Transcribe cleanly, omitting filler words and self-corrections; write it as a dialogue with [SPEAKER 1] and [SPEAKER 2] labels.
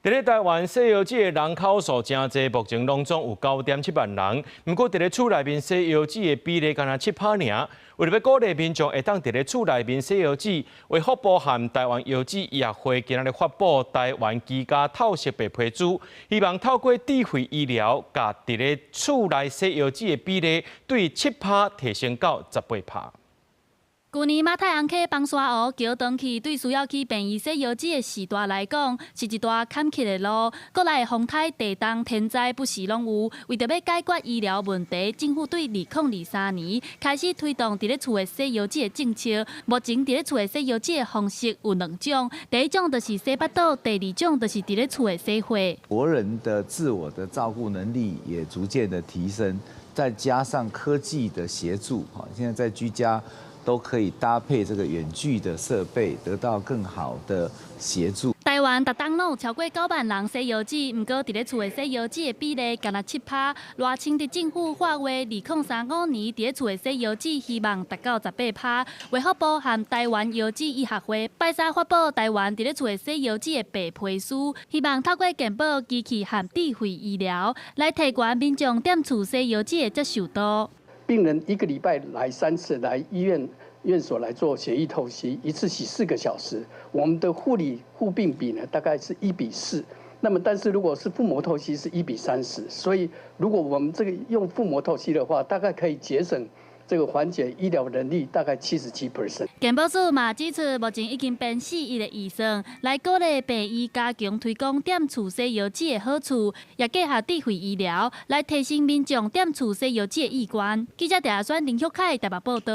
[SPEAKER 1] 伫咧台湾西药剂的人口数真侪，目前拢总有9.7万人。不过伫咧厝内面西药剂的比例敢若7%尔。为了要鼓励民众会当伫咧厝内面西药剂，卫福部和台湾药剂医学会今日发布台湾居家透析白皮书，希望透过智慧医疗，甲伫咧厝内西药剂的比例对7%提升到18%。
[SPEAKER 2] 旧年马太红溪崩沙湖桥长期对需要去便宜洗药剂的时代来讲，是一段坎坷的路。国内风台、地动、天灾不时拢有。为着要解决医疗问题，政府对2023年开始推动伫咧厝的洗药剂的政策。目前伫咧厝的洗药剂的方式有2种，第一种就是洗巴肚，第二种就是伫咧厝的洗血。
[SPEAKER 3] 国人的自我的照顾能力也逐渐的提升，再加上科技的协助，现在在居家都可以搭配这个远距的设备，得到更好的协助。
[SPEAKER 2] 台湾逐冬拢有超过9万人洗药剂，不过伫咧厝的洗药剂的比例敢若7%。赖清德政府发话，2035年伫咧厝的洗药剂希望达到18%。卫福部和台湾药剂医学会拜三发布台湾伫咧厝的洗药剂的白皮书，希望透过健保机器和智慧医疗，来提高民众踮厝洗药剂的接受度。
[SPEAKER 4] 病人1个礼拜来3次来院所来做血液透析，一次洗4个小时。我们的护病比呢，大概是1比4。那么，但是如果是腹膜透析是1比30，所以如果我们这个用腹膜透析的话，大概可以节省这个缓解医疗能力大概77%。
[SPEAKER 2] 健保署嘛指出，目前已经编4亿的预算来鼓励病医加强推广踮厝洗药剂的好处，也结合智慧医疗来提升民众踮厝洗药剂的意愿。记者陈亚轩、林旭凯台北报道。